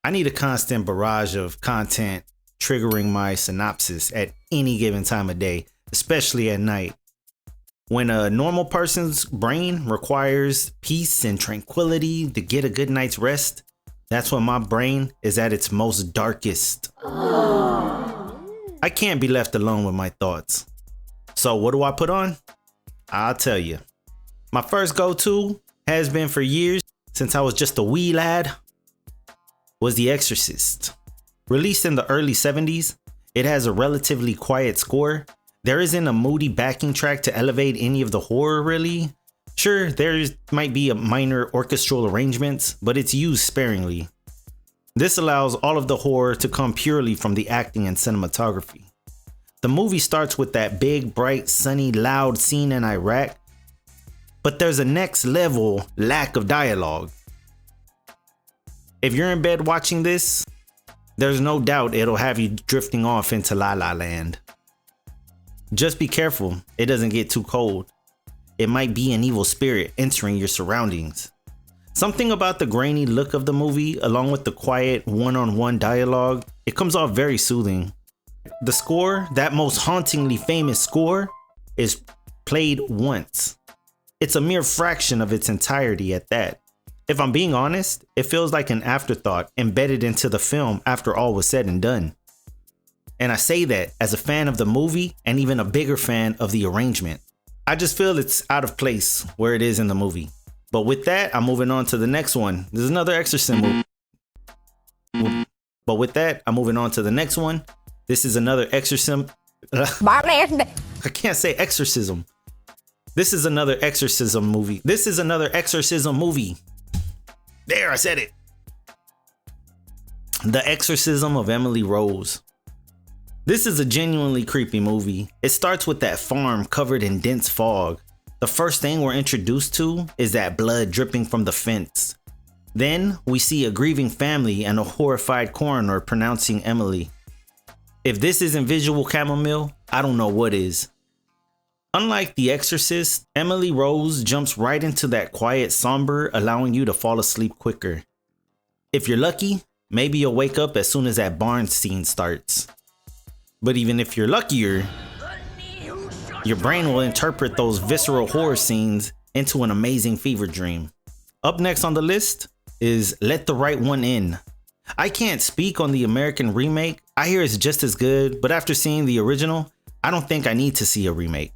I need a constant barrage of content triggering my synapses at any given time of day, especially at night. When a normal person's brain requires peace and tranquility to get a good night's rest, that's when my brain is at its most darkest. I can't be left alone with my thoughts. So what do I put on? I'll tell you. My first go-to has been for years, since I was just a wee lad, was The Exorcist. Released in the early 70s, it has a relatively quiet score. There isn't a moody backing track to elevate any of the horror really. Sure, there might be a minor orchestral arrangements, but it's used sparingly. This allows all of the horror to come purely from the acting and cinematography. The movie starts with that big, bright, sunny, loud scene in Iraq, but there's a next level lack of dialogue. If you're in bed watching this, there's no doubt it'll have you drifting off into La La Land. Just be careful it doesn't get too cold. It might be an evil spirit entering your surroundings. Something about the grainy look of the movie, along with the quiet one-on-one dialogue, it comes off very soothing. The score, that most hauntingly famous score, is played once. It's a mere fraction of its entirety at that. If I'm being honest, it feels like an afterthought embedded into the film after all was said and done. And I say that as a fan of the movie and even a bigger fan of the arrangement. I just feel it's out of place where it is in the movie. But with that, I'm moving on to the next one. There's another exorcism movie. But with that, I'm moving on to the next one. This is another exorcism. I can't say exorcism. This is another exorcism movie. There, I said it. The Exorcism of Emily Rose. This is a genuinely creepy movie. It starts with that farm covered in dense fog. The first thing we're introduced to is that blood dripping from the fence. Then we see a grieving family and a horrified coroner pronouncing Emily. If this isn't visual chamomile, I don't know what is. Unlike The Exorcist, Emily Rose jumps right into that quiet somber, allowing you to fall asleep quicker. If you're lucky, maybe you'll wake up as soon as that barn scene starts. But even if you're luckier, your brain will interpret those visceral horror scenes into an amazing fever dream. Up next on the list is Let the Right One In. I can't speak on the American remake. I hear it's just as good, but after seeing the original, I don't think I need to see a remake.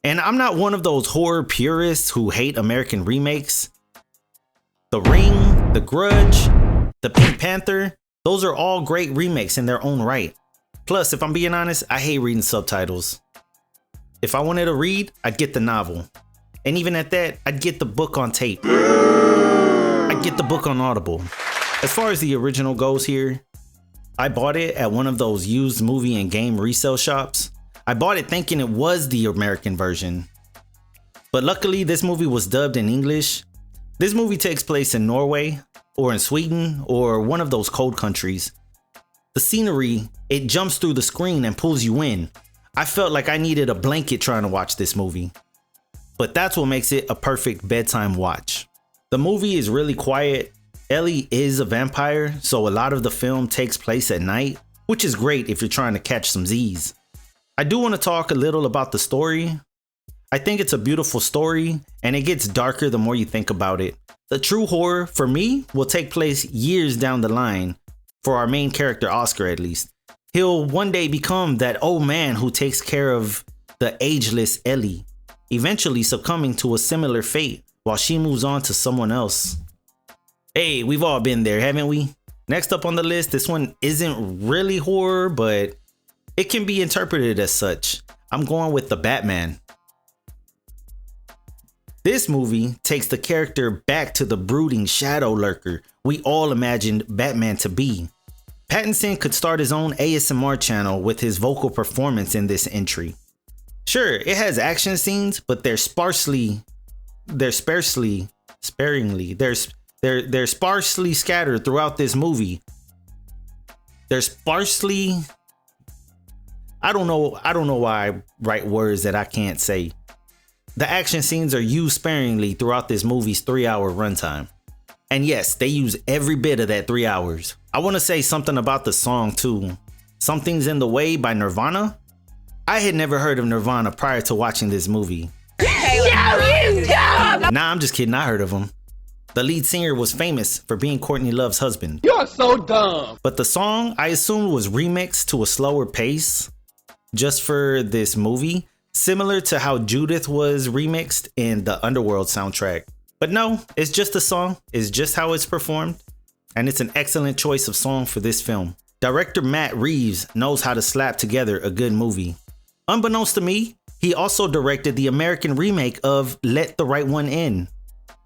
And I'm not one of those horror purists who hate American remakes. The Ring, The Grudge, The Pink Panther, those are all great remakes in their own right. Plus, if I'm being honest, I hate reading subtitles. If I wanted to read, I'd get the novel. And even at that, I'd get the book on tape. I'd get the book on Audible. As far as the original goes here, I bought it at one of those used movie and game resale shops. I bought it thinking it was the American version. But luckily, this movie was dubbed in English. This movie takes place in Norway, or in Sweden, or one of those cold countries. The scenery, it jumps through the screen and pulls you in. I felt like I needed a blanket trying to watch this movie. But that's what makes it a perfect bedtime watch. The movie is really quiet. Ellie is a vampire, so a lot of the film takes place at night, which is great if you're trying to catch some Z's. I do want to talk a little about the story. I think it's a beautiful story, and it gets darker the more you think about it. The true horror, for me, will take place years down the line, for our main character Oscar at least. He'll one day become that old man who takes care of the ageless Ellie, eventually succumbing to a similar fate while she moves on to someone else. Hey, we've all been there, haven't we? Next up on the list, this one isn't really horror, but it can be interpreted as such. I'm going with The Batman. This movie takes the character back to the brooding shadow lurker we all imagined Batman to be. Pattinson could start his own ASMR channel with his vocal performance in this entry. Sure, it has action scenes, but they're sparsely scattered throughout this movie. I don't know why I write words that I can't say. The action scenes are used sparingly throughout this movie's 3-hour runtime. And yes, they use every bit of that 3 hours. I want to say something about the song too. Something's in the Way by Nirvana. I had never heard of Nirvana prior to watching this movie. Nah, I'm just kidding, I heard of them. The lead singer was famous for being Courtney Love's husband. You're so dumb. But the song, I assumed, was remixed to a slower pace just for this movie, similar to how Judith was remixed in the Underworld soundtrack. But no, it's just a song, it's just how it's performed, and it's an excellent choice of song for this film. Director Matt Reeves knows how to slap together a good movie. Unbeknownst to me, he also directed the American remake of Let the Right One In,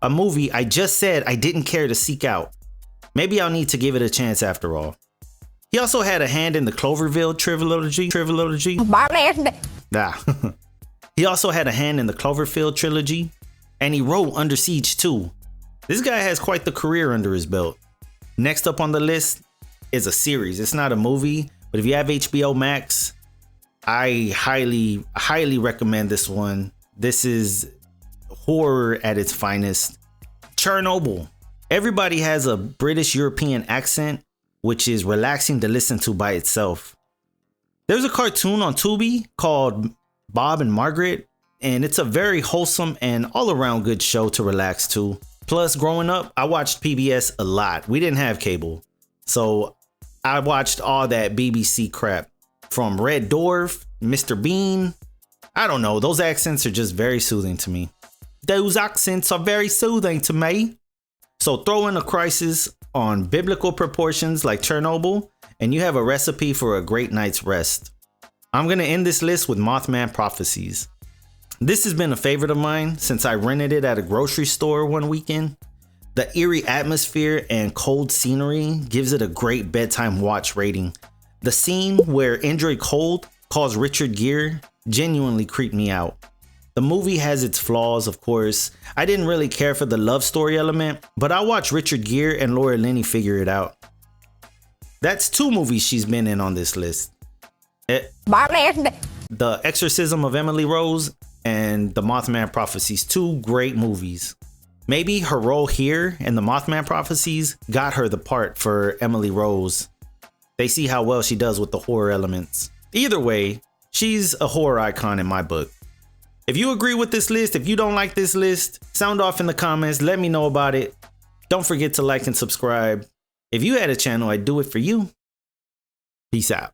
a movie I just said I didn't care to seek out. Maybe I'll need to give it a chance after all. He also had a hand in the Cloverfield trilogy. He also had a hand in the Cloverfield trilogy, and he wrote Under Siege 2. This guy has quite the career under his belt. Next up on the list is a series. It's not a movie, but if you have HBO Max, I highly recommend this one. This is horror at its finest. Chernobyl. Everybody has a British European accent, which is relaxing to listen to by itself. There's a cartoon on Tubi called Bob and Margaret, and it's a very wholesome and all around good show to relax to. Plus, growing up, I watched PBS a lot. We didn't have cable, so I watched all that BBC crap. From Red Dwarf, Mr. Bean. I don't know, those accents are just very soothing to me. Those accents are very soothing to me. So throw in a crisis on biblical proportions like Chernobyl, and you have a recipe for a great night's rest. I'm gonna end this list with Mothman Prophecies. This has been a favorite of mine since I rented it at a grocery store one weekend. The eerie atmosphere and cold scenery gives it a great bedtime watch rating. The scene where Indre Cold calls Richard Gere genuinely creeped me out. The movie has its flaws, of course. I didn't really care for the love story element, but I'll watch Richard Gere and Laura Linney figure it out. That's 2 movies she's been in on this list. The Exorcism of Emily Rose and The Mothman Prophecies, 2 great movies. Maybe her role here in The Mothman Prophecies got her the part for Emily Rose. They see how well she does with the horror elements. Either way, she's a horror icon in my book. If you agree with this list, if you don't like this list, sound off in the comments, let me know about it. Don't forget to like and subscribe. If you had a channel, I'd do it for you. Peace out.